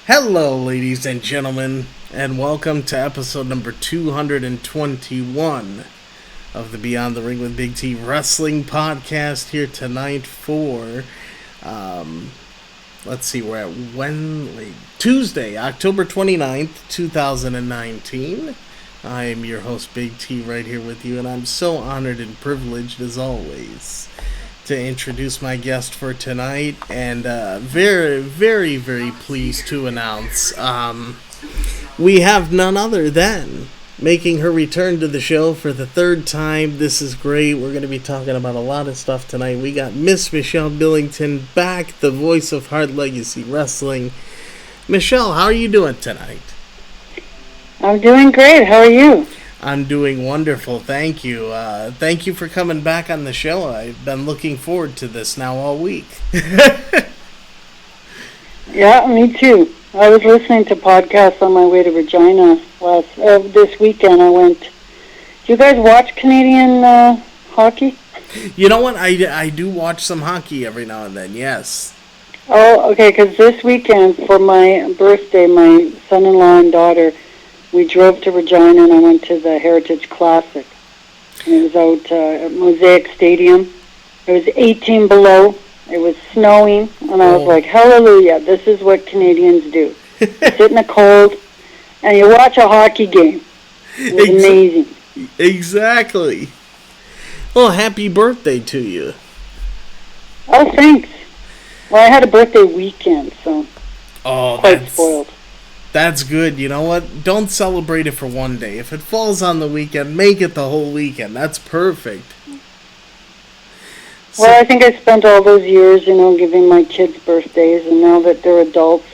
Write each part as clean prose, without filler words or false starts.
Hello, ladies and gentlemen, and welcome to episode number 221 of the Beyond the Ring with Big T Wrestling podcast here tonight for, we're at Tuesday, October 29th, 2019. I am your host, Big T, right here with you, and I'm so honored and privileged, as always, to introduce my guest for tonight, and very, very, very pleased to announce we have none other than making her return to the show for the third time. This is great. We're going to be talking about a lot of stuff tonight. We got Miss Michelle Billington back, the voice of Hard Legacy Wrestling. Michelle, how are you doing tonight? I'm doing great. How are you? I'm doing wonderful, thank you. Thank you for coming back on the show. I've been looking forward to this now all week. Yeah, me too. I was listening to podcasts on my way to Regina this weekend. I went. Do you guys watch Canadian hockey? You know what? I do watch some hockey every now and then, yes. Oh, okay, because this weekend for my birthday, my son-in-law and daughter, we drove to Regina and I went to the Heritage Classic. And it was out at Mosaic Stadium. It was 18 below. It was snowing. And I was like, hallelujah, this is what Canadians do. You sit in the cold and you watch a hockey game. It was amazing. Exactly. Well, happy birthday to you. Oh, thanks. Well, I had a birthday weekend, so quite spoiled. That's good. You know what? Don't celebrate it for one day. If it falls on the weekend, make it the whole weekend. That's perfect. Well, I think I spent all those years, giving my kids birthdays, and now that they're adults,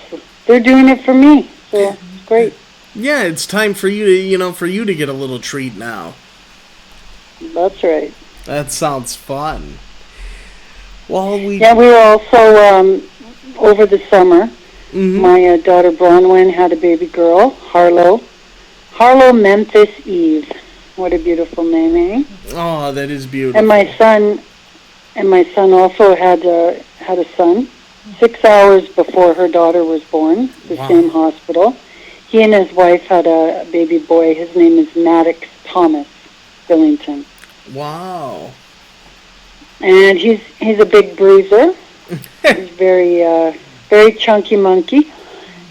they're doing it for me. So it's great. Yeah, it's time for you to, get a little treat now. That's right. That sounds fun. Well, we were also over the summer. Mm-hmm. My daughter Bronwyn had a baby girl, Harlow Memphis Eve. What a beautiful name, eh? Oh, that is beautiful. And my son also had a son. 6 hours before her daughter was born, the same hospital. He and his wife had a baby boy. His name is Maddox Thomas Billington. Wow. And he's a big bruiser. He's very chunky monkey.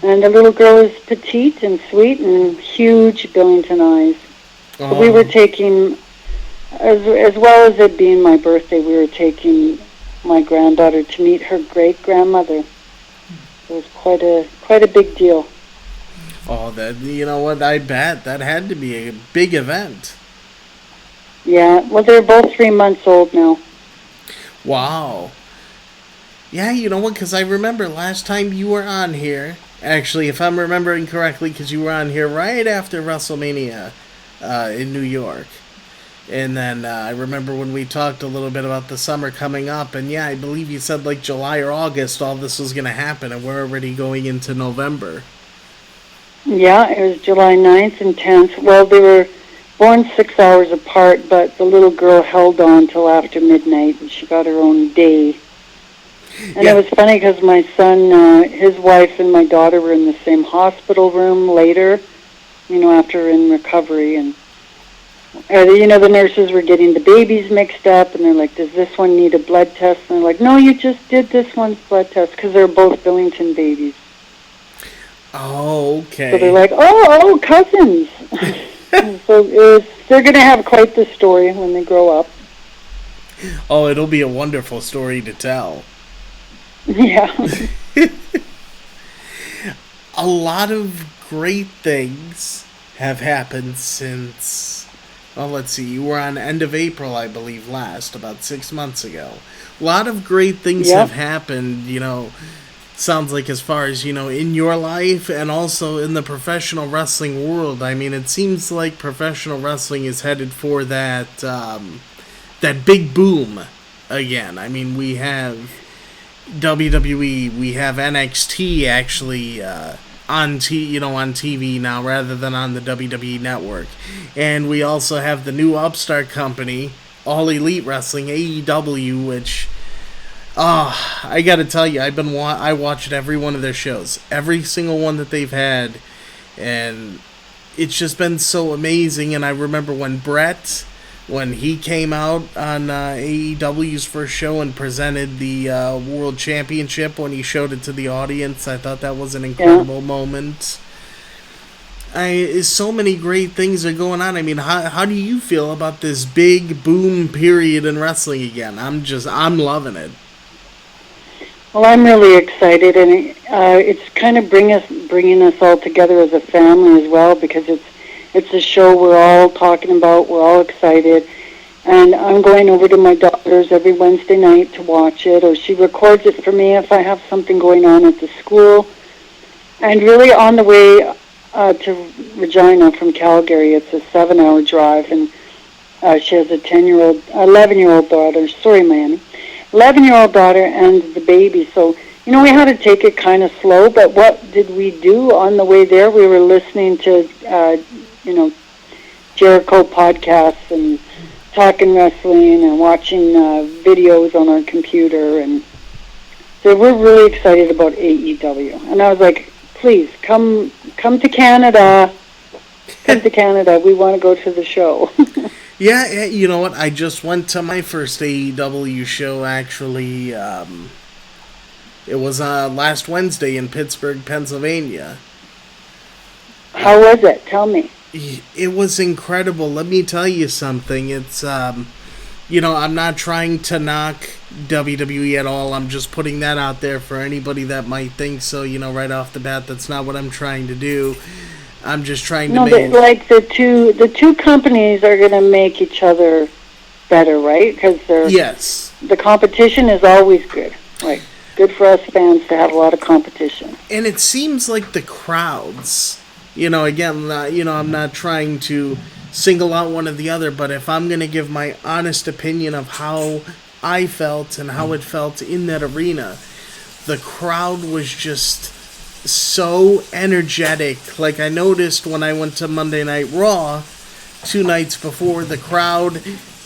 And the little girl is petite and sweet and huge Billington eyes. So we were taking, as well as it being my birthday, we were taking my granddaughter to meet her great-grandmother. It was quite a big deal. Oh, you know what? I bet that had to be a big event. Yeah, well, they're both 3 months old now. Wow. Yeah, you know what, because I remember last time you were on here, actually, if I'm remembering correctly, because you were on here right after WrestleMania in New York. And then I remember when we talked a little bit about the summer coming up, and yeah, I believe you said like July or August all this was going to happen, and we're already going into November. Yeah, it was July 9th and 10th. Well, they were born 6 hours apart, but the little girl held on till after midnight, and she got her own day. And It was funny because my son, his wife and my daughter were in the same hospital room later, after in recovery. And, the nurses were getting the babies mixed up, and they're like, does this one need a blood test? And they're like, no, you just did this one's blood test, because they're both Billington babies. Oh, okay. So they're like, oh, cousins. So they're going to have quite the story when they grow up. Oh, it'll be a wonderful story to tell. Yeah. A lot of great things have happened since, let's see, you were on end of April, I believe, last, about 6 months ago. A lot of great things have happened, sounds like as far as, in your life and also in the professional wrestling world. I mean, it seems like professional wrestling is headed for that big boom again. I mean, we have WWE, we have NXT actually on TV now rather than on the WWE network, and we also have the new upstart company, All Elite Wrestling, AEW, which Oh, I gotta tell you, I watched every one of their shows, every single one that they've had, and it's just been so amazing. And I remember when he came out on AEW's first show and presented the World Championship, when he showed it to the audience, I thought that was an incredible moment. So many great things are going on. I mean, how do you feel about this big boom period in wrestling again? I'm loving it. Well, I'm really excited, and it's kind of bringing us all together as a family as well, because it's a show we're all talking about, we're all excited, and I'm going over to my daughter's every Wednesday night to watch it, or she records it for me if I have something going on at the school. And really on the way to Regina from Calgary, it's a 7-hour drive, and she has a 11-year-old daughter, sorry, Miami, 11-year-old daughter and the baby. So, we had to take it kind of slow, but what did we do on the way there? We were listening to, Jericho podcasts and talking wrestling and watching videos on our computer. And so we're really excited about AEW. And I was like, please, come to Canada. Come to Canada. We want to go to the show. Yeah, you know what? I just went to my first AEW show, actually. It was last Wednesday in Pittsburgh, Pennsylvania. How was it? Tell me. It was incredible. Let me tell you something. It's, I'm not trying to knock WWE at all. I'm just putting that out there for anybody that might think so, right off the bat. That's not what I'm trying to do. I'm just trying to make... like the two companies are going to make each other better, right? Because yes, the competition is always good. Like, good for us fans to have a lot of competition. And it seems like the crowds, again, I'm not trying to single out one or the other, but if I'm going to give my honest opinion of how I felt and how it felt in that arena, the crowd was just so energetic. Like, I noticed when I went to Monday Night Raw 2 nights before, the crowd,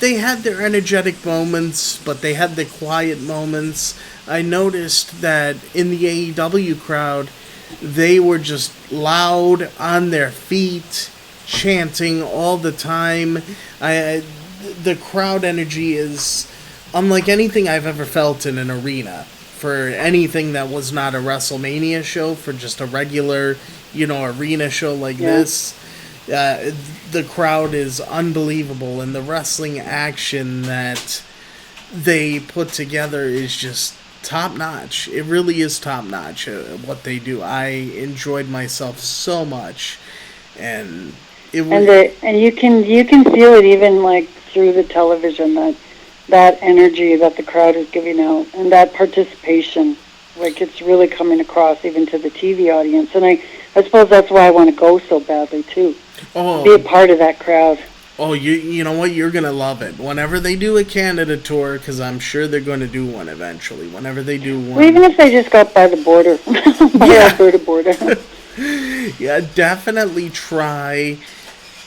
they had their energetic moments, but they had the quiet moments. I noticed that in the AEW crowd, they were just loud, on their feet, chanting all the time. The crowd energy is unlike anything I've ever felt in an arena. For anything that was not a WrestleMania show, for just a regular, arena show like this, the crowd is unbelievable, and the wrestling action that they put together is just top notch. It really is top notch what they do. I enjoyed myself so much, and and you can feel it even like through the television, that energy that the crowd is giving out, and that participation, like, it's really coming across even to the TV audience. And I suppose that's why I want to go so badly too. Oh, be a part of that crowd. Oh, you know what? You're gonna love it whenever they do a Canada tour, because I'm sure they're going to do one eventually. Whenever they do one, well, even if they just got by the border, by the Alberta border. Yeah, definitely try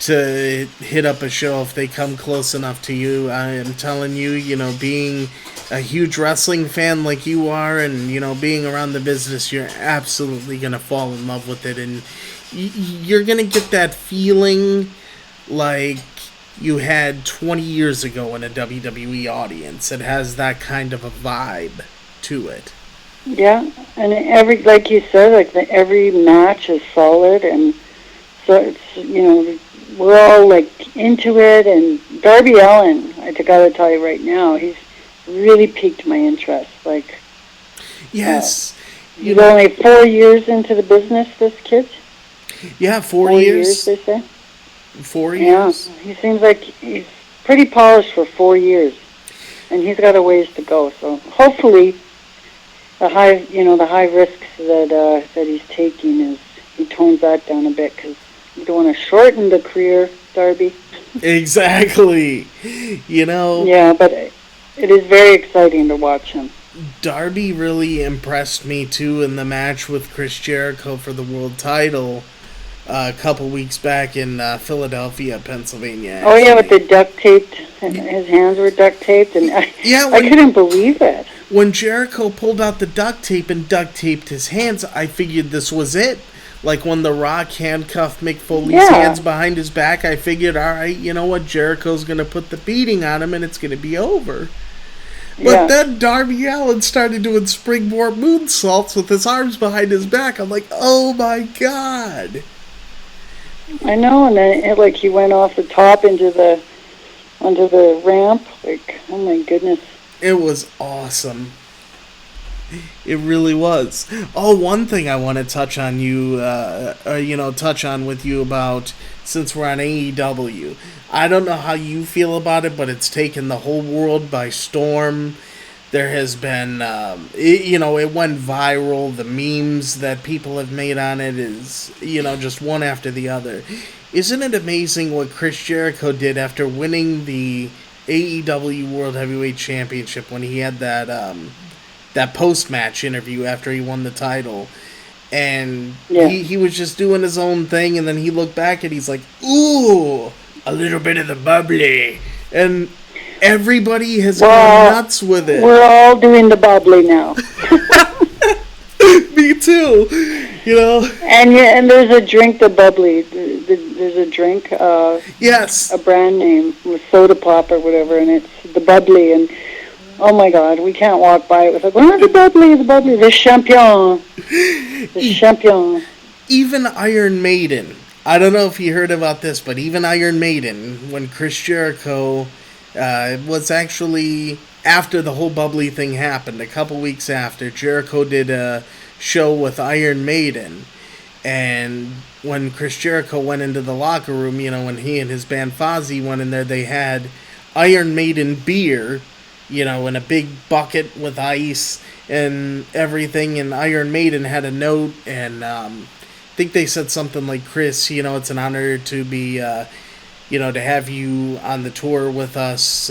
to hit up a show if they come close enough to you. I am telling you, being a huge wrestling fan like you are, and being around the business, you're absolutely gonna fall in love with it, and you're gonna get that feeling like you had 20 years ago in a WWE audience. It has that kind of a vibe to it. Yeah, and like you said, every match is solid, and so it's, we're all like into it. And Darby Allin, I gotta tell you right now, he's really piqued my interest. Like, yes, he's only 4 years into the business. This kid. Yeah, 4 years. They say. 4 years. Yeah, he seems like he's pretty polished for 4 years, and he's got a ways to go. So hopefully, the high risks that he's taking he tones that down a bit, because you don't want to shorten the career, Darby. Exactly. Yeah, but it is very exciting to watch him. Darby really impressed me too in the match with Chris Jericho for the world title a couple weeks back in Philadelphia, Pennsylvania. Oh yeah, with the duct taped, his hands were duct taped, and I couldn't believe it. when Jericho pulled out the duct tape and duct taped his hands, I figured this was it. Like when The Rock handcuffed Mick Foley's hands behind his back, I figured, all right, you know what, Jericho's going to put the beating on him and it's going to be over. But then Darby Allin started doing springboard moonsaults with his arms behind his back. I'm like, oh my God. I know, and then he went off the top onto the ramp. Like, oh my goodness. It was awesome. It really was. Oh, one thing I want to touch on touch on with you about, since we're on AEW. I don't know how you feel about it, but it's taken the whole world by storm. There has been, it went viral. The memes that people have made on it is, just one after the other. Isn't it amazing what Chris Jericho did after winning the AEW World Heavyweight Championship when he had that post-match interview after he won the title? And he was just doing his own thing, and then he looked back and he's like, ooh, a little bit of the bubbly. And everybody has gone nuts with it. We're all doing the bubbly now. Me too. And there's a drink, the bubbly. There's a drink. Yes. A brand name with soda pop or whatever, and it's the bubbly. And oh my God, we can't walk by it without going, the bubbly, the champion. The champion. Even Iron Maiden. I don't know if you heard about this, but even Iron Maiden, when Chris Jericho was actually, after the whole bubbly thing happened, a couple weeks after, Jericho did a show with Iron Maiden. And when Chris Jericho went into the locker room, when he and his band Fozzy went in there, they had Iron Maiden beer, in a big bucket with ice and everything. And Iron Maiden had a note, and I think they said something like, Chris, it's an honor to be, to have you on the tour with us,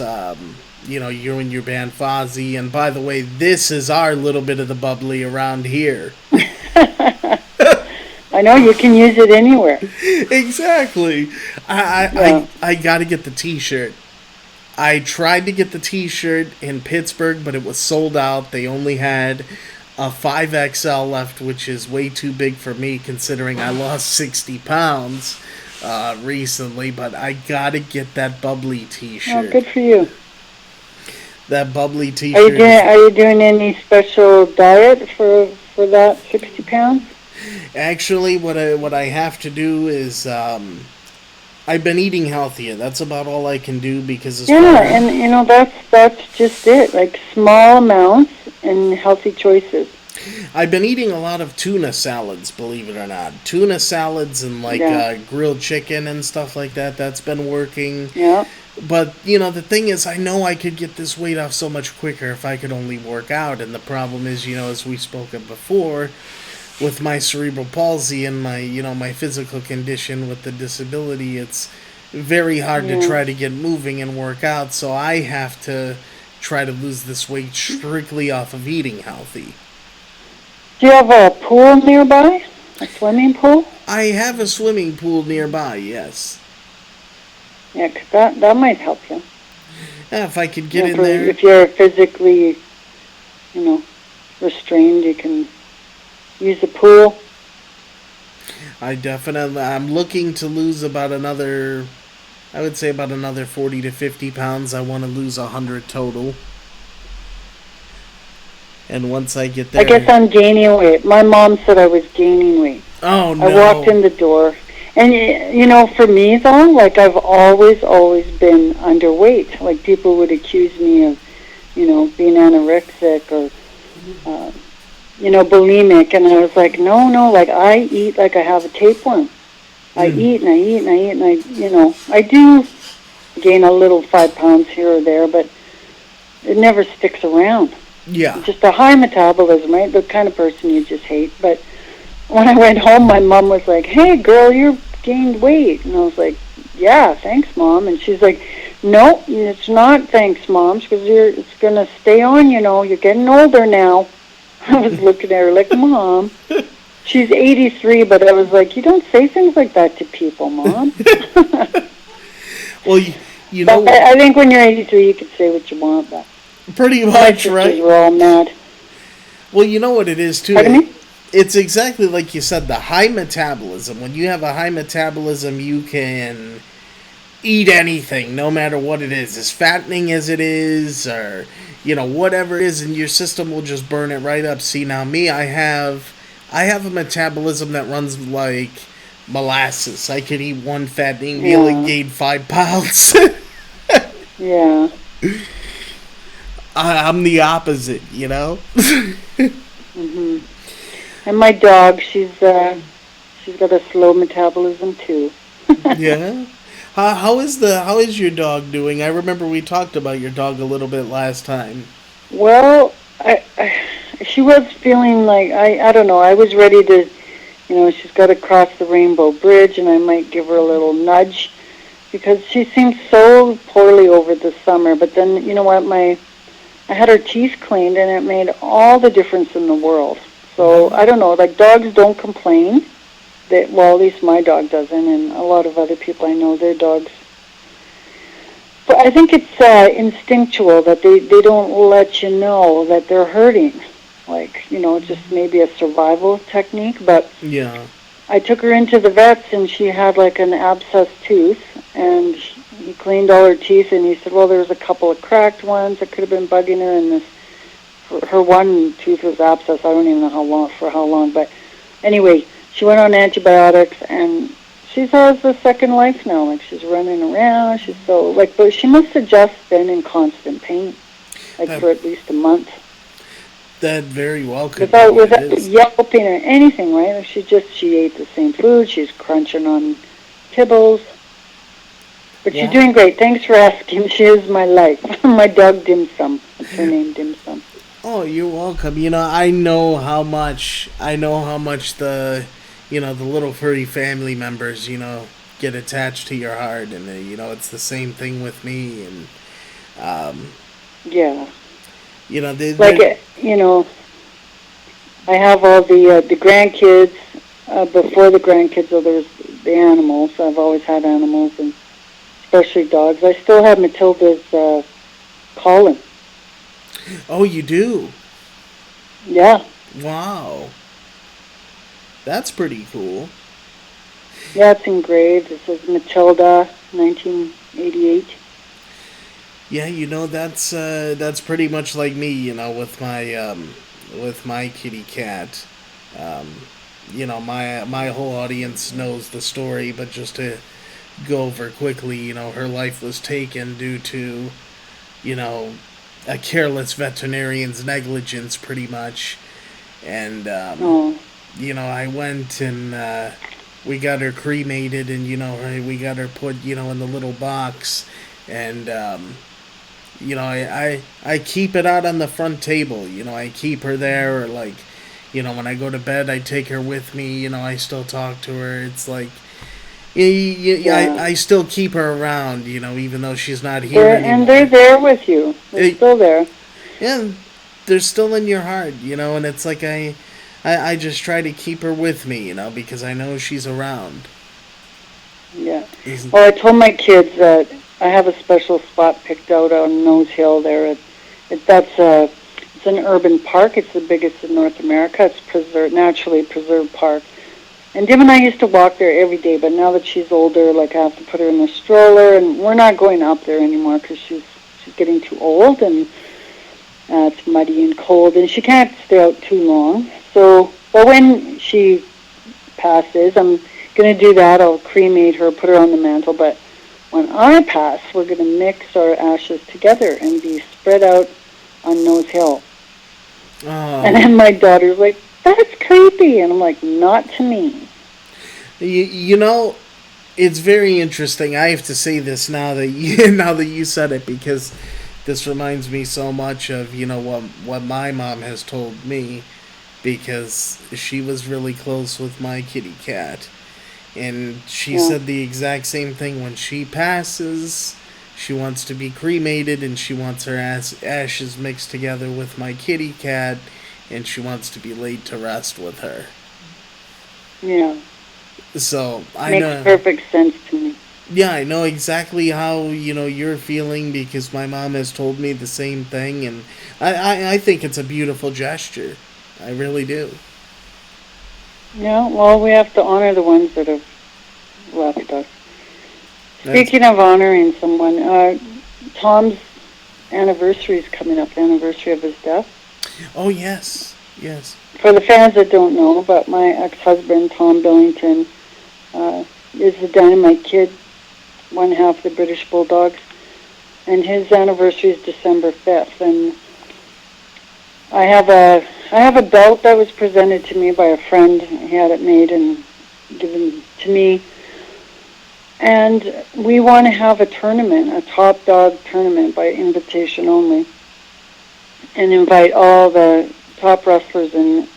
you and your band Fozzy. And by the way, this is our little bit of the bubbly around here. I know, you can use it anywhere. Exactly. I got to get the t-shirt. I tried to get the t-shirt in Pittsburgh, but it was sold out. They only had a 5XL left, which is way too big for me considering I lost 60 pounds recently. But I got to get that bubbly t-shirt. Oh, good for you. That bubbly t-shirt. Are you doing any special diet for that 60 pounds? Actually, what I have to do is I've been eating healthier. That's about all I can do because that's just it. Like small amounts and healthy choices. I've been eating a lot of tuna salads, believe it or not. Tuna salads and grilled chicken and stuff like that. That's been working. Yeah. But, the thing is, I know I could get this weight off so much quicker if I could only work out. And the problem is, as we spoke of before, with my cerebral palsy and my, my physical condition with the disability, it's very hard to try to get moving and work out. So I have to try to lose this weight strictly off of eating healthy. Do you have a pool nearby? A swimming pool? I have a swimming pool nearby, yes. Yeah, 'cause that might help you. Yeah, if I could get in there. If you're physically, restrained, you can use the pool. I'm looking to lose about another 40 to 50 pounds. I want to lose 100 total. And once I get there... I guess I'm gaining weight. My mom said I was gaining weight. Oh, no. I walked in the door. And, for me, though, I've always been underweight. Like, people would accuse me of, being anorexic or, bulimic. And I was like, no, I eat like I have a tapeworm. I eat and I eat and I eat and I do gain a little 5 pounds here or there, but it never sticks around. Yeah. Just a high metabolism, right? The kind of person you just hate. But when I went home, my mom was like, hey, girl, you gained weight. And I was like, yeah, thanks, Mom. And she's like, no, it's not thanks, Mom, because it's going to stay on, you're getting older now. I was looking at her like, Mom. She's 83, but I was like, you don't say things like that to people, Mom. Well, I think when you're 83, you can say what you want, but... Pretty My much, sisters right? were all mad. Well, you know what it is, too. Pardon me? It's exactly like you said, the high metabolism. When you have a high metabolism, you can eat anything, no matter what it is, as fattening as it is, or whatever it is, and your system will just burn it right up. See, now me, I have a metabolism that runs like molasses. I could eat one fattening meal and Yeah. gain 5 pounds. Yeah. I'm the opposite, Mhm. And my dog, she's got a slow metabolism too. Yeah. How is your dog doing? I remember we talked about your dog a little bit last time. Well, she was feeling like I don't know. I was ready to, she's got to cross the Rainbow Bridge, and I might give her a little nudge because she seemed so poorly over the summer. But then, you know what, I had her teeth cleaned, and it made all the difference in the world. So I don't know. Like dogs don't complain. Well, at least my dog doesn't, and a lot of other people I know, their dogs. But I think it's instinctual that they don't let you know that they're hurting. Like, just maybe a survival technique. But Yeah. I took her into the vet's, and she had like an abscessed tooth, and he cleaned all her teeth, and he said, well, there's a couple of cracked ones that could have been bugging her, and her one tooth was abscessed. I don't even know how long, but anyway, she went on antibiotics, and she has a second life now. Like, she's running around. She's so, but she must have just been in constant pain, That for at least a month. that very well could be Without what it without is. yelping or anything, right? Like, she ate the same food. She's crunching on kibbles. But she's Wow. doing great. Thanks for asking. She is my life. My dog Dim Sum. That's her name, Dim Sum. Oh, you're welcome. I know how much the little furry family members, get attached to your heart, and it's the same thing with me, and um, Yeah. Like, they I have all the grandkids. Before the grandkids, there was the animals. I've always had animals, and especially dogs. I still have Matilda's Colin. oh, you do. Yeah. Wow, that's pretty cool. Yeah, it's engraved. It says Matilda, 1988. Yeah, that's pretty much like me, with my kitty cat. Um, my whole audience knows the story, but just to go over quickly, her life was taken due to, you know, a careless veterinarian's negligence, pretty much. And Oh. I went and we got her cremated, and we got her put, in the little box, and I keep it out on the front table. I keep her there, or like, when I go to bed, I take her with me. I still talk to her. It's like, Yeah. I still keep her around. Even though she's not here And they're anymore. there with you. They're still there. Yeah, they're still in your heart. And it's like I just try to keep her with me. Because I know she's around. Yeah. Isn't Well, I told my kids that I have a special spot picked out on Nose Hill there. It's an urban park. It's the biggest in North America. It's naturally preserved park. And Dim and I used to walk there every day, but now that she's older, like I have to put her in a stroller, and we're not going up there anymore because she's getting too old, and it's muddy and cold, and she can't stay out too long. So, but when she passes, I'm going to do that. I'll cremate her, put her on the mantle, but when I pass, we're going to mix our ashes together and be spread out on Nose Hill. And oh, then my daughter's like, that's creepy. And I'm like, not to me. you know, it's very interesting. I have to say this now that you said it, because this reminds me so much of what my mom has told me, because she was really close with my kitty cat, and she Yeah. said the exact same thing. When she passes, she wants to be cremated, and she wants her ashes mixed together with my kitty cat, and she wants to be laid to rest with her. Yeah. So I Makes know. perfect sense to me. Yeah, I know exactly how, you're feeling because my mom has told me the same thing, and I think it's a beautiful gesture. I really do. Yeah, well, we have to honor the ones that have left us. That's Speaking of honoring someone, Tom's anniversary is coming up, the anniversary of his death. Oh, yes. Yes. For the fans that don't know, but my ex-husband, Tom Billington, is the Dynamite Kid, one half the British Bulldogs, and his anniversary is December 5th. And I have a belt that was presented to me by a friend. He had it made and given to me. And we want to have a tournament, a top dog tournament by invitation only, and invite all the top wrestlers in,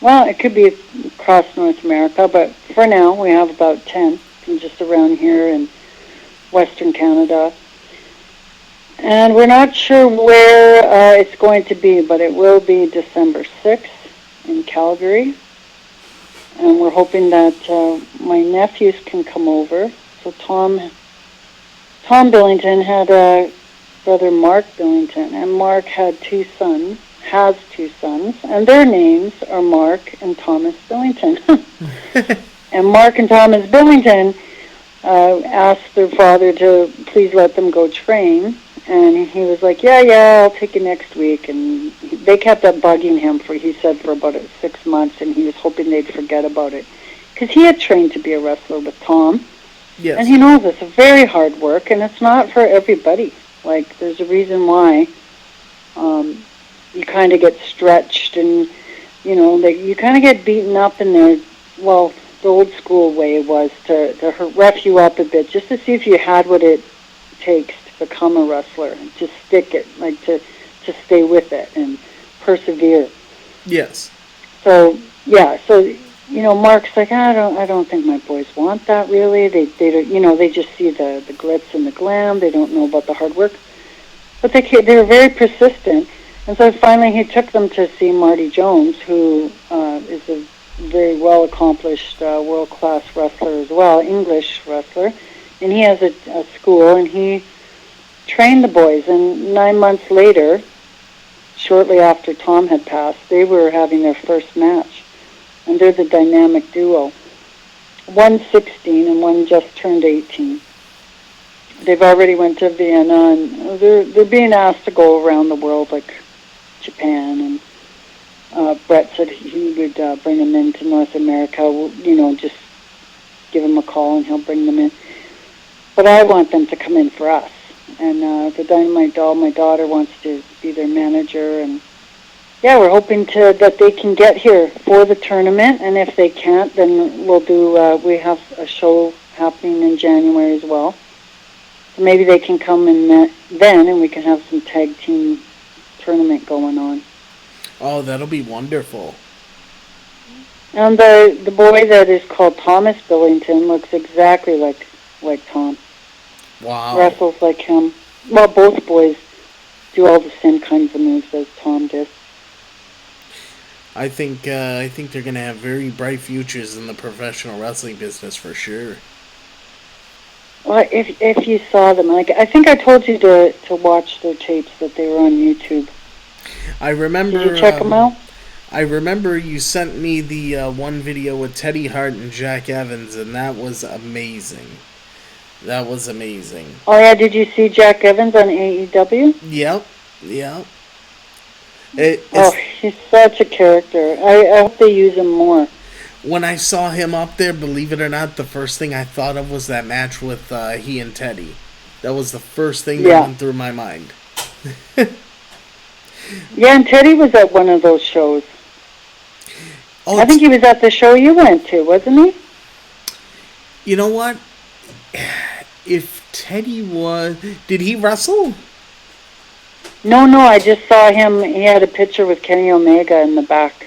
well, it could be across North America, but for now we have about 10 from just around here in Western Canada. And we're not sure where it's going to be, but it will be December 6th in Calgary. And we're hoping that my nephews can come over. So Tom Billington had a brother, Mark Billington, and Mark had has two sons, and their names are Mark and Thomas Billington. And Mark and Thomas Billington asked their father to please let them go train, and he was like, yeah, I'll take you next week. And they kept up bugging him he said, for about 6 months, and he was hoping they'd forget about it. Because he had trained to be a wrestler with Tom. Yes. And he knows it's very hard work, and it's not for everybody. Like, there's a reason why you kind of get stretched, and, you kind of get beaten up in there. Well, the old school way was to rough you up a bit, just to see if you had what it takes to become a wrestler, and to stick it, like to stay with it and persevere. Yes. So, Mark's like, I don't think my boys want that really. They don't, they just see the glitz and the glam. They don't know about the hard work. But they were very persistent. And so finally he took them to see Marty Jones, who is a very well-accomplished, world-class wrestler as well, English wrestler. And he has a school, and he trained the boys. And 9 months later, shortly after Tom had passed, they were having their first match. And they're the dynamic duo. One's 16 and one just turned 18. They've already went to Vienna, and they're being asked to go around the world, like Japan. And Brett said he would bring them into North America. Just give him a call and he'll bring them in. But I want them to come in for us. And the Dynamite Doll, my daughter, wants to be their manager, and yeah, we're hoping that they can get here for the tournament, and if they can't, then we'll do, we have a show happening in January as well. So maybe they can come in then, and we can have some tag team tournament going on. Oh, that'll be wonderful. And the boy that is called Thomas Billington looks exactly like Tom. Wow. Wrestles like him. Well, both boys do all the same kinds of moves as Tom did. I think they're gonna have very bright futures in the professional wrestling business for sure. Well, if you saw them, like I think I told you to watch their tapes, that they were on YouTube. I remember. Did you check them out? I remember you sent me the one video with Teddy Hart and Jack Evans, and that was amazing. That was amazing. Oh yeah, did you see Jack Evans on AEW? Yep. He's such a character. I hope they use him more. When I saw him up there, believe it or not, the first thing I thought of was that match with he and Teddy. That was the first thing that went through my mind. Yeah, and Teddy was at one of those shows. Oh, I think he was at the show you went to, wasn't he? You know what? If Teddy was... Did he wrestle? No, I just saw him. He had a picture with Kenny Omega in the back.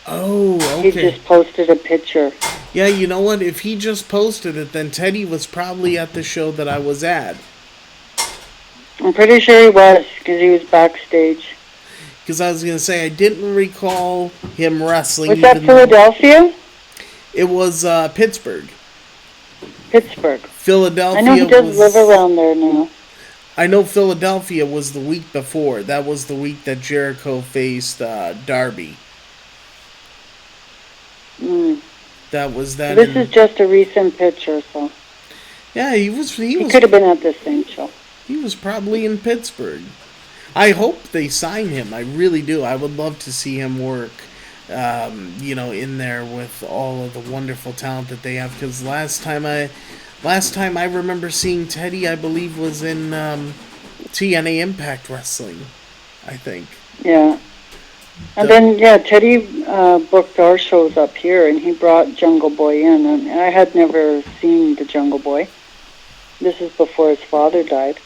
Oh, okay. He just posted a picture. Yeah, you know what? If he just posted it, then Teddy was probably at the show that I was at. I'm pretty sure he was, because he was backstage. Because I was going to say, I didn't recall him wrestling. Was that Philadelphia? It was Pittsburgh. Pittsburgh. Philadelphia. I know he does live around there now. I know Philadelphia was the week before. That was the week that Jericho faced Darby. Mm. That was that. This is just a recent picture, so. Yeah, he was. He could have been at this same show. He was probably in Pittsburgh. I hope they sign him. I really do. I would love to see him work. In there with all of the wonderful talent that they have. Because last time I remember seeing Teddy, I believe, was in TNA Impact Wrestling, I think. Yeah. And then, Teddy booked our shows up here, and he brought Jungle Boy in. And I had never seen the Jungle Boy. This is before his father died.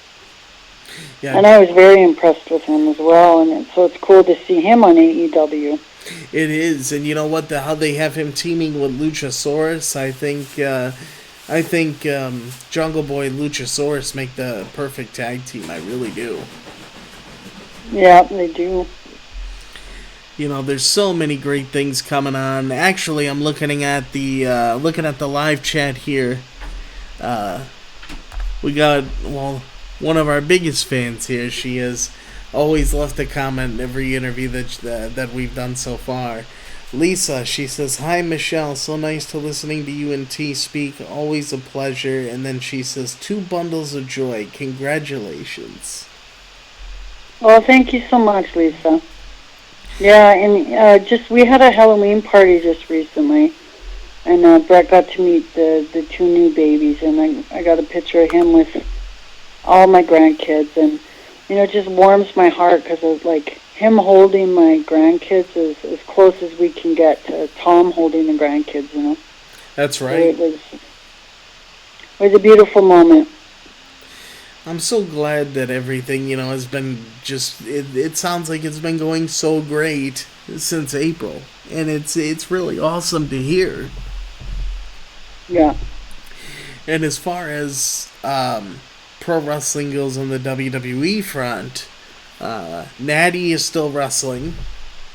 Yeah. And I was very impressed with him as well. And so it's cool to see him on AEW. It is. And you know what? How they have him teaming with Luchasaurus, I think Jungle Boy and Luchasaurus make the perfect tag team. I really do. Yeah, they do. There's so many great things coming on. Actually, I'm looking at the live chat here. We got one of our biggest fans here. She has always left a comment in every interview that we've done so far. Lisa, she says, "Hi, Michelle. So nice to listening to you and T speak. Always a pleasure." And then she says, "2 bundles of joy. Congratulations." Well, thank you so much, Lisa. Yeah, and we had a Halloween party just recently, and Brett got to meet the 2 new babies, and I got a picture of him with all my grandkids, and it just warms my heart because it's like him holding my grandkids is as close as we can get to Tom holding the grandkids, That's right. So it was a beautiful moment. I'm so glad that everything, has been just, it sounds like it's been going so great since April. And it's really awesome to hear. Yeah. And as far as pro wrestling goes on the WWE front, Natty is still wrestling.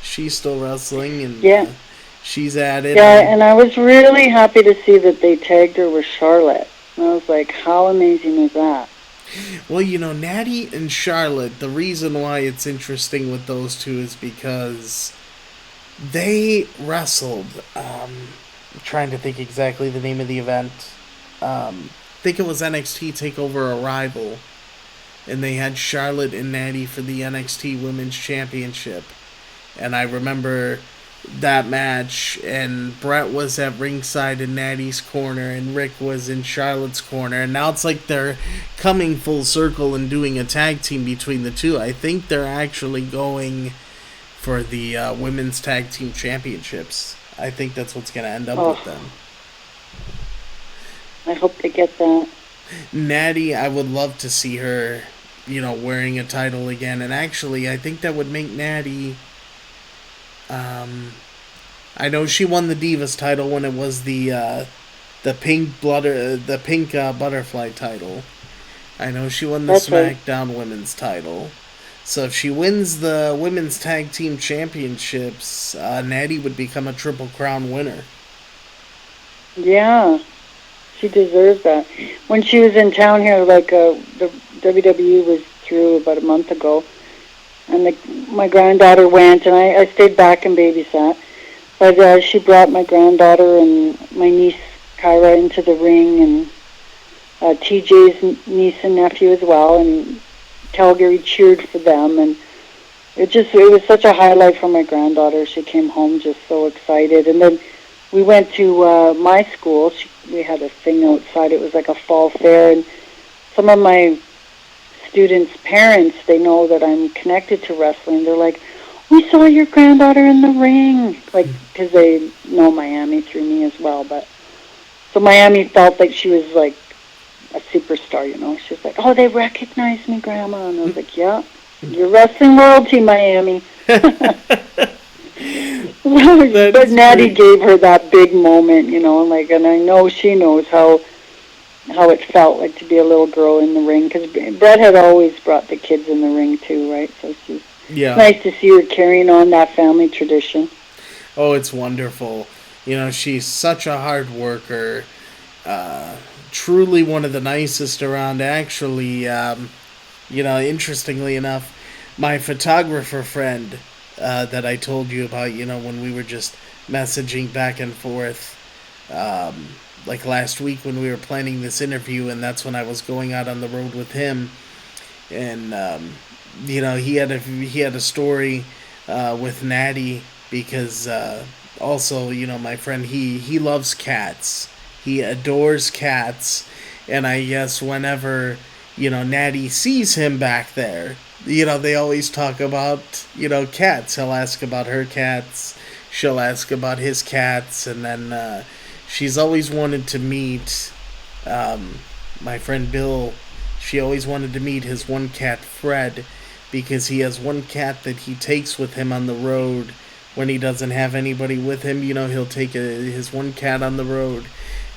She's still wrestling, and she's at it. Yeah, and I was really happy to see that they tagged her with Charlotte. And I was like, how amazing is that? Well, Natty and Charlotte, the reason why it's interesting with those two is because they wrestled, I'm trying to think exactly the name of the event. I think it was NXT TakeOver Arrival. And they had Charlotte and Natty for the NXT Women's Championship. And I remember that match, and Brett was at ringside in Natty's corner, and Rick was in Charlotte's corner. And now it's like they're coming full circle and doing a tag team between the two. I think they're actually going for the Women's Tag Team Championships. I think that's what's going to end up with them. I hope they get that. Natty, I would love to see her, wearing a title again. And actually, I think that would make Natty... I know she won the Divas title when it was the pink butterfly title. I know she won the SmackDown Women's title. So if she wins the Women's Tag Team Championships, Natty would become a Triple Crown winner. Yeah. She deserves that. When she was in town here, the WWE was through about a month ago, and my granddaughter went, and I stayed back and babysat. But she brought my granddaughter and my niece Kyra into the ring, and TJ's niece and nephew as well, and Calgary cheered for them, and it was such a highlight for my granddaughter. She came home just so excited, and then we went to my school. We had a thing outside. It was like a fall fair, and some of my students' parents, they know that I'm connected to wrestling. They're like, "We saw your granddaughter in the ring," because they know Miami through me as well. But so Miami felt like she was like a superstar, She was like, "Oh, they recognize me, Grandma," and I was like, "Yeah, you're wrestling royalty, Miami." But Natty gave her that big moment, and I know she knows how it felt like to be a little girl in the ring, because Brett had always brought the kids in the ring too, right? So it's nice to see her carrying on that family tradition. Oh, it's wonderful. She's such a hard worker. truly one of the nicest around. Actually, interestingly enough, my photographer friend that I told you about, when we were just messaging back and forth, like last week when we were planning this interview, and that's when I was going out on the road with him, and he had a story with Natty because also my friend he loves cats. He adores cats, and I guess whenever Natty sees him back there, they always talk about cats. He'll ask about her cats. She'll ask about his cats, and then she's always wanted to meet my friend Bill. She always wanted to meet his one cat, Fred, because he has one cat that he takes with him on the road when he doesn't have anybody with him. He'll take his one cat on the road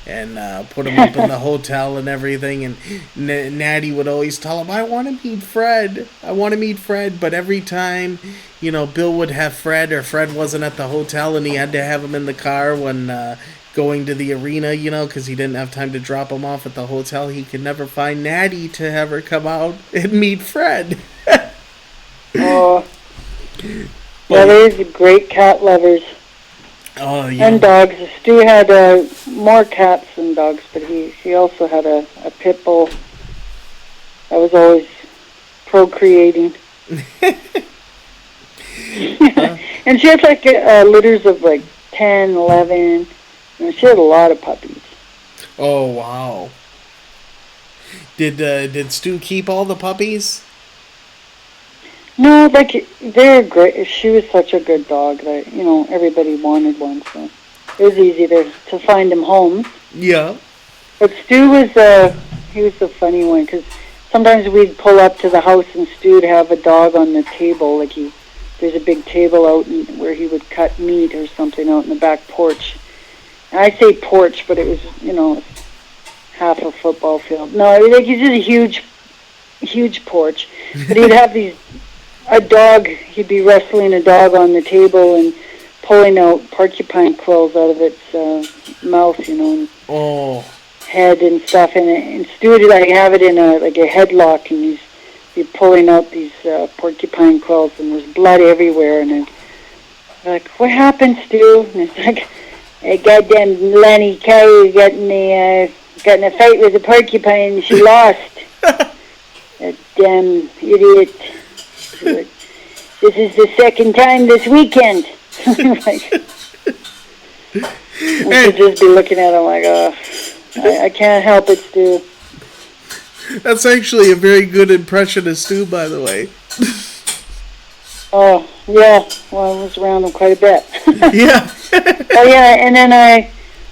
and put him up in the hotel and everything. And Natty would always tell him, I want to meet Fred. I want to meet Fred. But every time, Bill would have Fred, or Fred wasn't at the hotel and he had to have him in the car when going to the arena, because he didn't have time to drop him off at the hotel, he could never find Natty to have her come out and meet Fred. Oh, yeah, there's great cat lovers. Oh, yeah. And dogs. Stu had more cats than dogs, but he also had a pit bull that was always procreating. And she had like litters of like 10, 11. She had a lot of puppies. Oh, wow. Did Stu keep all the puppies? No, like they're great. She was such a good dog that everybody wanted one, so it was easy to find him homes. Yeah. But Stu was he was the funny one because sometimes we'd pull up to the house and Stu'd have a dog on the table. Like there's a big table out where he would cut meat or something out in the back porch. And I say porch, but it was half a football field. No, like it's just a huge porch. But he'd have a dog, he'd be wrestling a dog on the table and pulling out porcupine quills out of its mouth, and head and stuff. And Stu would like have it in a headlock, and he'd be pulling out these porcupine quills, and there's blood everywhere. And I'm like, what happened, Stu? And it's like, hey, goddamn Lenny Carey got in a fight with a porcupine, and she lost. That damn idiot. This is the second time this weekend. Like, I should just be looking at him like, I can't help it, Stu. That's actually a very good impression of Stu, by the way. Oh, yeah. Well, I was around him quite a bit. Yeah. Oh, yeah, and then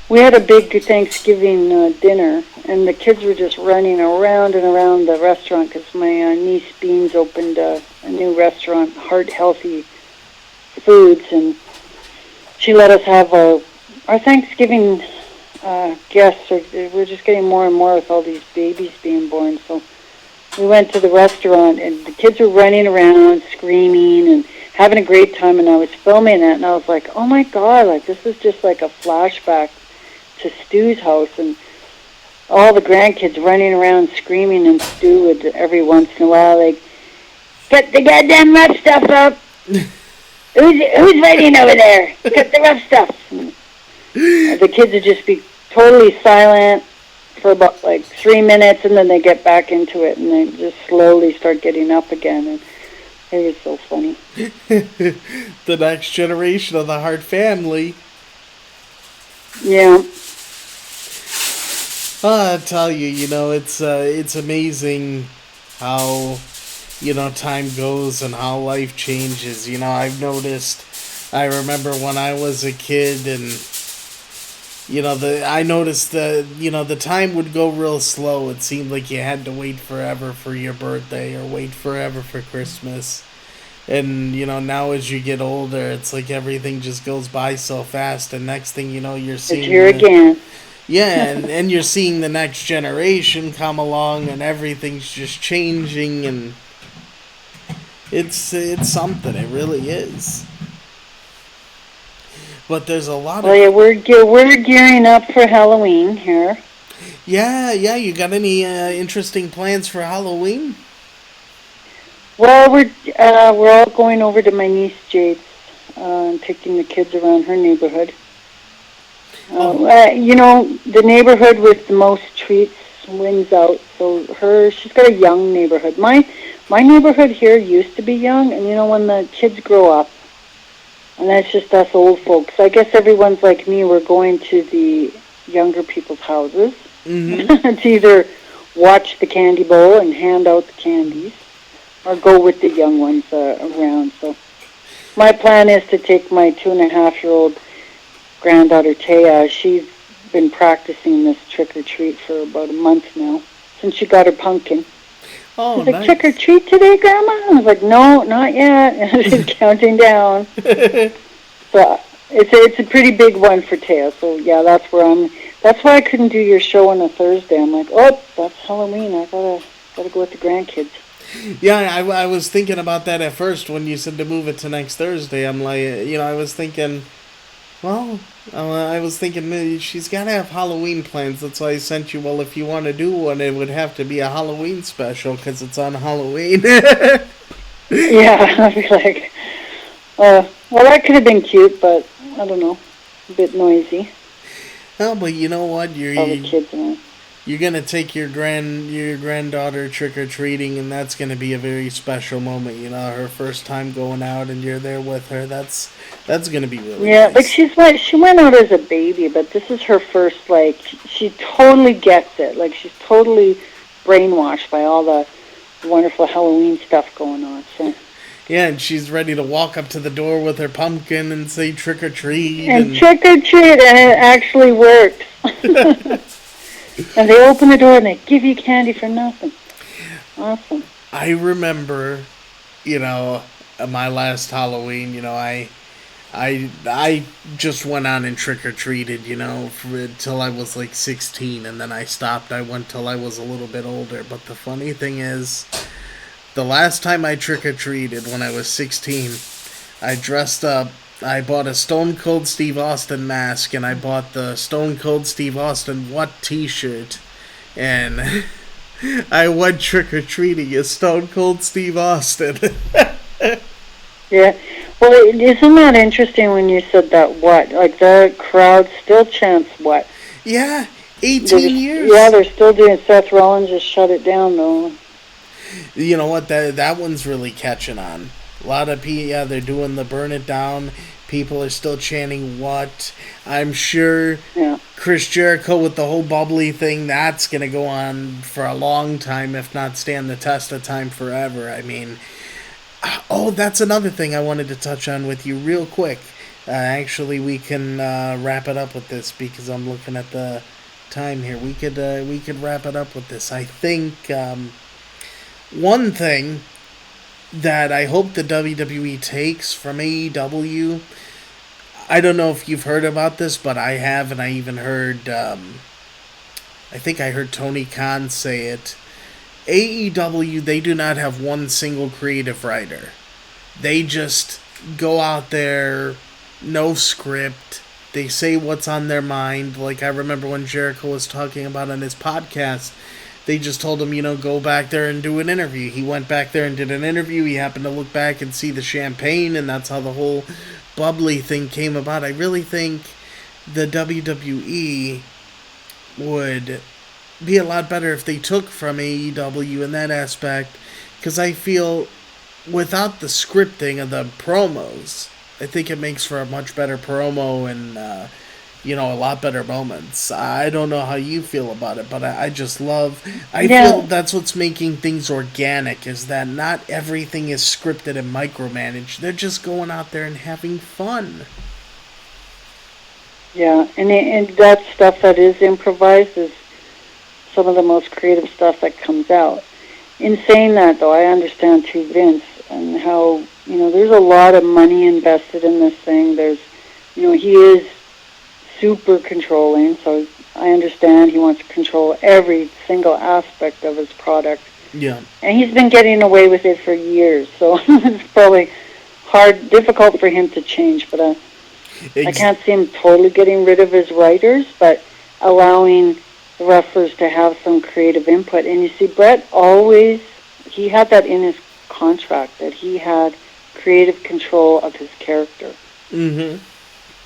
we had a big Thanksgiving dinner, and the kids were just running around and around the restaurant because my niece Beans opened a new restaurant, Heart Healthy Foods, and she let us have our Thanksgiving guests. We're just getting more and more with all these babies being born, so we went to the restaurant, and the kids were running around, screaming, and having a great time, and I was filming that, and I was like, oh my God, like this is just like a flashback to Stu's house, and all the grandkids running around screaming, and Stu would every once in a while like, get the goddamn rough stuff up. Who's waiting over there? Get the rough stuff. And the kids would just be totally silent for about like 3 minutes, and then they get back into it, and they just slowly start getting up again, and it was so funny. The next generation of the Hart family. Yeah. I tell you, it's amazing how, time goes and how life changes. I've noticed, I remember when I was a kid and, I noticed the time would go real slow. It seemed like you had to wait forever for your birthday or wait forever for Christmas. And, now as you get older, it's like everything just goes by so fast. And next thing you know, you're seeing... It's here again. Yeah, and you're seeing the next generation come along, and everything's just changing, and it's something. It really is. But there's a lot of... Well, yeah, we're gearing up for Halloween here. Yeah, yeah. You got any interesting plans for Halloween? Well, we're all going over to my niece Jade's and taking the kids around her neighborhood. Oh, The neighborhood with the most treats wins out. So she's got a young neighborhood. My neighborhood here used to be young, and when the kids grow up, and that's just us old folks. I guess everyone's like me. We're going to the younger people's houses mm-hmm. to either watch the candy bowl and hand out the candies, or go with the young ones around. So my plan is to take my 2.5-year-old granddaughter Taya. She's been practicing this trick or treat for about a month now, since she got her pumpkin. Oh, She's like, nice. trick or treat today, Grandma? I was like, no, not yet. And she's counting down. So it's a pretty big one for Taya. So yeah, that's why I couldn't do your show on a Thursday. I'm like, oh, that's Halloween. I gotta go with the grandkids. Yeah, I was thinking about that at first when you said to move it to next Thursday. I'm like, I was thinking, well, I was thinking she's got to have Halloween plans. That's why I sent you, well, if you want to do one, it would have to be a Halloween special because it's on Halloween. Yeah, I'd be like, well, that could have been cute, but I don't know, a bit noisy. Oh, but you know what? All the kids and You're gonna take your granddaughter trick or treating, and that's gonna be a very special moment. Her first time going out, and you're there with her. That's gonna be really yeah, nice. like she went out as a baby, but this is her first. Like she totally gets it. Like she's totally brainwashed by all the wonderful Halloween stuff going on. So. Yeah, and she's ready to walk up to the door with her pumpkin and say trick or treat. And trick or treat, and it actually works. And they open the door and they give you candy for nothing. Awesome. I remember, my last Halloween. I just went on and trick or treated. Till I was like 16, and then I stopped. I went till I was a little bit older. But the funny thing is, the last time I trick or treated when I was 16, I dressed up. I bought a Stone Cold Steve Austin mask, and I bought the Stone Cold Steve Austin What t-shirt, and I went trick or treating as Stone Cold Steve Austin. Yeah. Well, isn't that interesting when you said that what? Like the crowd still chants what? Yeah, 18 years. Yeah, they're still doing. Seth Rollins just shut it down though. You know what? That one's really catching on. A lot of people, yeah, they're doing the burn it down. People are still chanting what. I'm sure Chris Jericho with the whole bubbly thing, that's going to go on for a long time, if not stand the test of time forever. I mean, that's another thing I wanted to touch on with you real quick. Actually, we can wrap it up with this because I'm looking at the time here. We could wrap it up with this. I think one thing that I hope the WWE takes from AEW. I don't know if you've heard about this, but I have, and I even heard, I think I heard Tony Khan say it. AEW, they do not have one single creative writer. They just go out there, no script. They say what's on their mind. Like I remember when Jericho was talking about on his podcast, they just told him, go back there and do an interview. He went back there and did an interview. He happened to look back and see the champagne, and that's how the whole Bubbly thing came about. I really think the WWE would be a lot better if they took from AEW in that aspect, because I feel without the scripting of the promos, I think it makes for a much better promo and a lot better moments. I don't know how you feel about it, but I just love... I feel that's what's making things organic, is that not everything is scripted and micromanaged. They're just going out there and having fun. Yeah, and that stuff that is improvised is some of the most creative stuff that comes out. In saying that, though, I understand, too, Vince, and how, there's a lot of money invested in this thing. There's, he is super controlling, so I understand he wants to control every single aspect of his product. Yeah. And he's been getting away with it for years, so it's probably difficult for him to change, but I can't see him totally getting rid of his writers, but allowing the wrestlers to have some creative input. And you see, Brett he had that in his contract, that he had creative control of his character. Mm-hmm.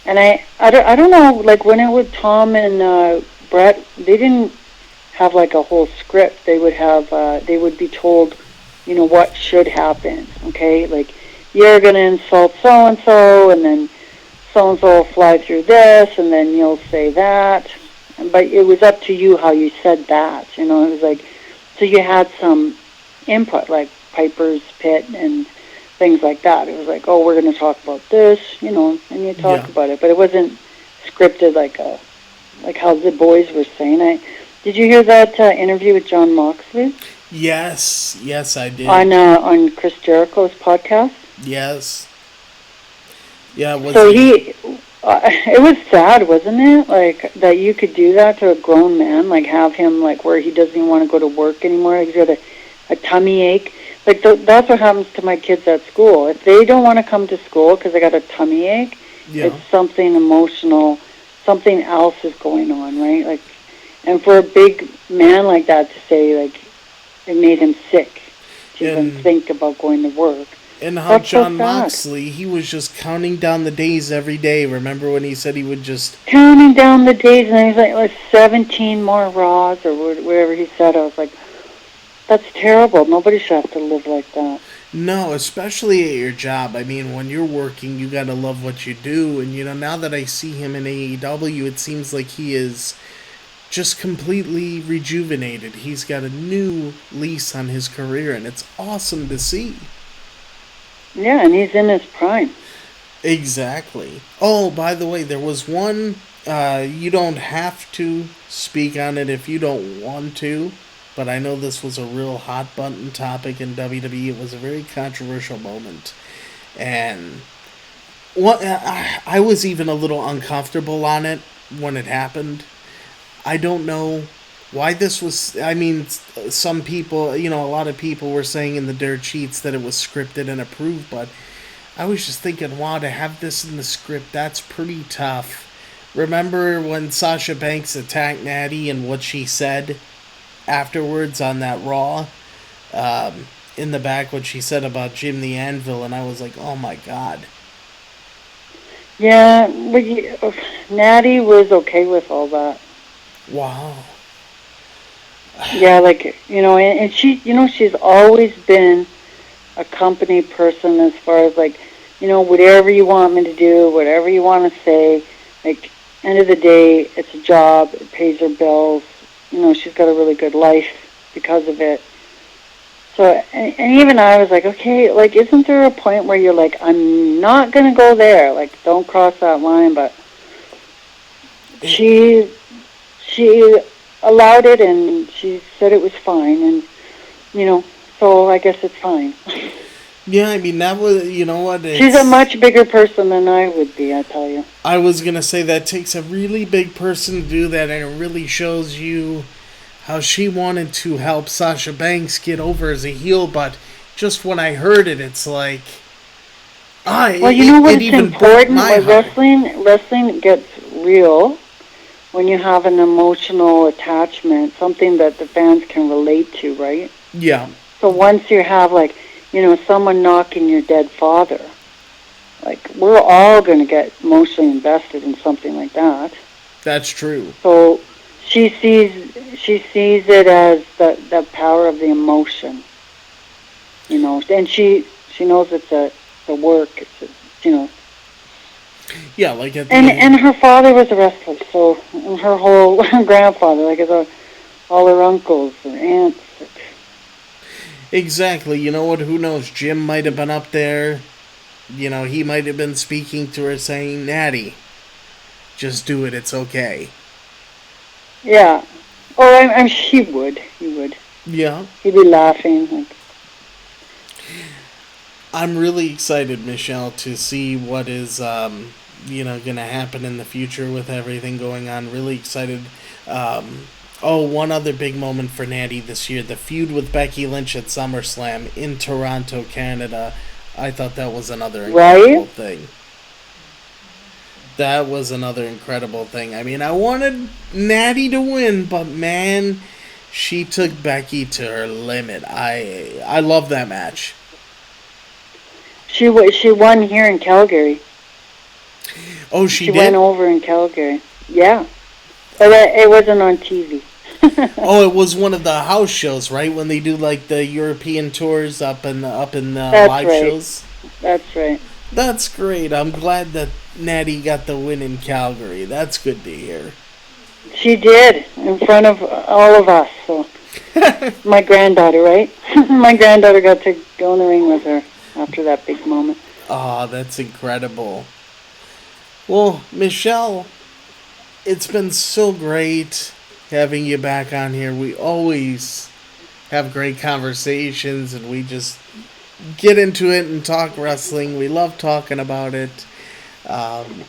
And I don't know, like when it was Tom and Brett, they didn't have like a whole script. They would be told, what should happen. Okay, like you're gonna insult so and then so will fly through this, and then you'll say that. But it was up to you how you said that. It was like, so you had some input, like Piper's Pit and things like that. It was like, oh, we're going to talk about this, and you talk about it. But it wasn't scripted like how the boys were saying. Did you hear that interview with John Moxley? Yes, I did. On Chris Jericho's podcast? Yes. Yeah, so it was sad, wasn't it? Like, that you could do that to a grown man, like have him, like, where he doesn't even want to go to work anymore. He's got a tummy ache. Like, that's what happens to my kids at school. If they don't want to come to school because they got a tummy ache, it's something emotional, something else is going on, right? Like, and for a big man like that to say, like, it made him sick to even think about going to work. And how John Moxley, he was just counting down the days every day. Remember when he said he would just... Counting down the days, and he's like 17 more Raws, or whatever he said. I was like, that's terrible. Nobody should have to live like that. No, especially at your job. I mean, when you're working, you gotta love what you do. And, now that I see him in AEW, it seems like he is just completely rejuvenated. He's got a new lease on his career, and it's awesome to see. Yeah, and he's in his prime. Exactly. Oh, by the way, there was one, you don't have to speak on it if you don't want to, but I know this was a real hot button topic in WWE. It was a very controversial moment. And I was even a little uncomfortable on it when it happened. I don't know why this was... I mean, some people, a lot of people were saying in the dirt sheets that it was scripted and approved, but I was just thinking, wow, to have this in the script, that's pretty tough. Remember when Sasha Banks attacked Natty and what she said afterwards on that Raw? In the back, what she said about Jim the Anvil, and I was like, oh my God. Yeah, but Natty was okay with all that. Wow. Yeah, like, and she, she's always been a company person as far as, like, whatever you want me to do, whatever you want to say, like, end of the day, it's a job, it pays her bills, she's got a really good life because of it. So, and even I was like, okay, like, isn't there a point where you're like, I'm not going to go there, like, don't cross that line, but she allowed it, and she said it was fine, and, so I guess it's fine. Yeah, I mean, that was, what? She's a much bigger person than I would be, I tell you. I was going to say that takes a really big person to do that, and it really shows you how she wanted to help Sasha Banks get over as a heel, but just when I heard it, it's like... Well, you know what's important? Wrestling gets real when you have an emotional attachment, something that the fans can relate to, right? Yeah. So once you have, like, someone knocking your dead father, like, we're all going to get emotionally invested in something like that. That's true. So she sees it as the power of the emotion, and she knows it's the work, it's. Yeah, like at the and her father was a wrestler, so her whole grandfather, like all her uncles, her aunts. Exactly. You know what? Who knows? Jim might have been up there. He might have been speaking to her, saying, "Natty, just do it. It's okay." Yeah. Oh, I'm he would. Yeah. He'd be laughing. Like. I'm really excited, Michelle, to see what is, going to happen in the future with everything going on. Really excited. One other big moment for Natty this year, the feud with Becky Lynch at SummerSlam in Toronto, Canada. I thought that was another incredible thing. That was another incredible thing. I mean, I wanted Natty to win, but man, she took Becky to her limit. I love that match. She won here in Calgary. Oh, she She did? went over in Calgary. Yeah, but it wasn't on TV. Oh, it was one of the house shows, right? When they do like the European tours up in That's live right. shows. That's right. That's great. I'm glad that Natty got the win in Calgary. That's good to hear. She did in front of all of us. So my granddaughter, right? My granddaughter got to go in the ring with her after that big moment. Oh, that's incredible. Well, Michelle, it's been so great having you back on here. We always have great conversations and we just get into it and talk wrestling. We love talking about it. Um,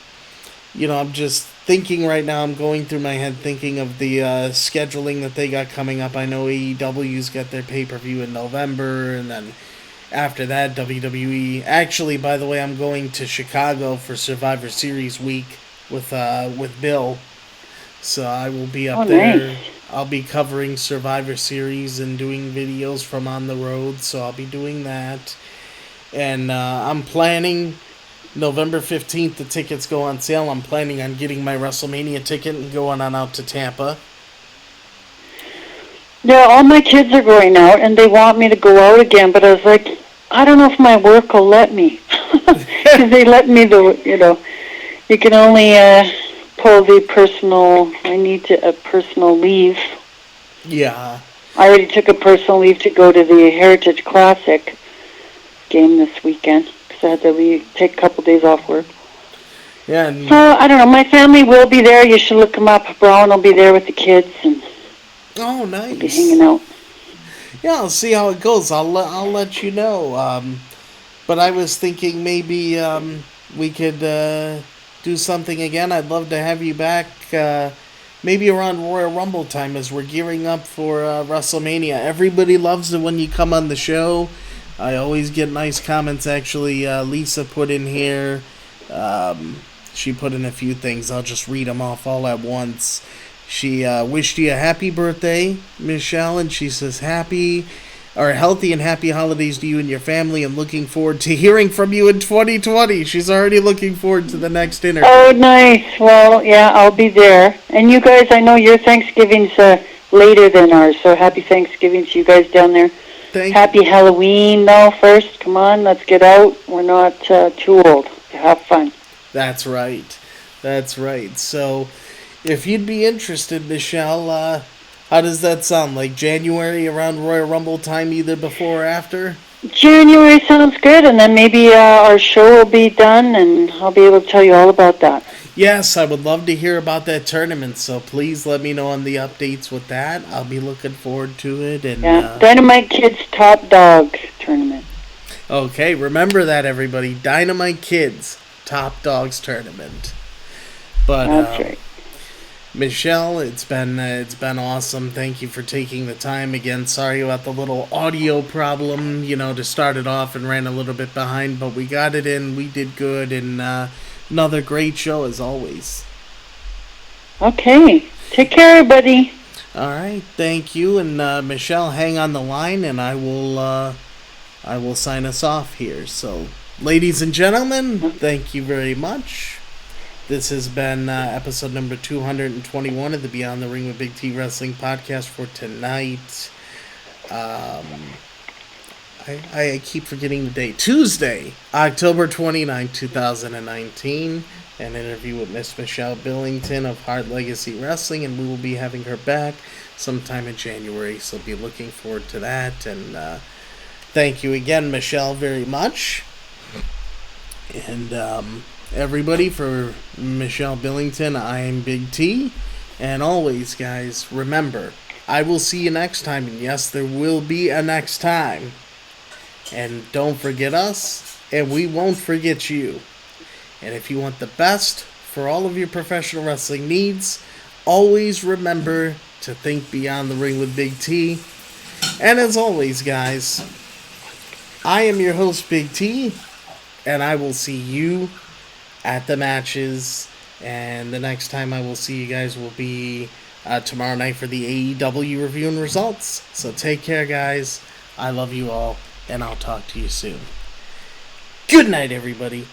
I'm just thinking right now, I'm going through my head thinking of the scheduling that they got coming up. I know AEW's got their pay per view in November, and then after that, WWE. Actually, by the way, I'm going to Chicago for Survivor Series week with Bill. So I will be Oh, up nice. there. I'll be covering Survivor Series and doing videos from on the road. So I'll be doing that. And I'm planning November 15th, the tickets go on sale. I'm planning on getting my WrestleMania ticket and going on out to Tampa. Yeah, all my kids are going out, and they want me to go out again. But I was like, I don't know if my work will let me, because they let me you can only pull the personal. I need a personal leave. Yeah. I already took a personal leave to go to the Heritage Classic game this weekend because I had to take a couple days off work. Yeah. And So I don't know. My family will be there. You should look them up. Brown will be there with the kids, and oh, we'll be hanging nice. out. Yeah, I'll see how it goes. I'll let you know. But I was thinking maybe we could do something again. I'd love to have you back. Maybe around Royal Rumble time as we're gearing up for WrestleMania. Everybody loves it when you come on the show. I always get nice comments. Actually, Lisa put in here. She put in a few things. I'll just read them off all at once. She wished you a happy birthday, Michelle, and she says healthy and happy holidays to you and your family. I'm looking forward to hearing from you in 2020. She's already looking forward to the next interview. Oh, nice. Well, yeah, I'll be there. And you guys, I know your Thanksgiving's later than ours, so happy Thanksgiving to you guys down there. Thank Happy Halloween, though, first. Come on, let's get out. We're not too old to have fun. That's right. That's right. So, if you'd be interested, Michelle, how does that sound? Like January around Royal Rumble time, either before or after? January sounds good, and then maybe our show will be done, and I'll be able to tell you all about that. Yes, I would love to hear about that tournament, so please let me know on the updates with that. I'll be looking forward to it. And Yeah, Dynamite Kids Top Dog Tournament. okay, remember that, everybody. Dynamite Kids Top Dogs Tournament. But That's right. Michelle, it's been awesome. Thank you for taking the time again. Sorry about the little audio problem, to start it off and ran a little bit behind, but we got it in. We did good, and another great show as always. Okay. Take care, everybody. All right, thank you, and Michelle, hang on the line, and I will sign us off here. So, ladies and gentlemen, thank you very much. This has been episode number 221 of the Beyond the Ring with Big T Wrestling podcast for tonight. I keep forgetting the date. Tuesday, October 29, 2019. An interview with Miss Michelle Billington of Hard Legacy Wrestling, and we will be having her back sometime in January, so be looking forward to that. And thank you again, Michelle, very much. And everybody, for Michelle Billington, I am Big T. And always, guys, remember, I will see you next time. And yes, there will be a next time. And don't forget us, and we won't forget you. And if you want the best for all of your professional wrestling needs, always remember to think beyond the ring with Big T. And as always, guys, I am your host, Big T, and I will see you at the matches And the next time I will see you guys will be tomorrow night for the AEW review and results. So take care, guys. I love you all, and I'll talk to you soon. Good night, everybody.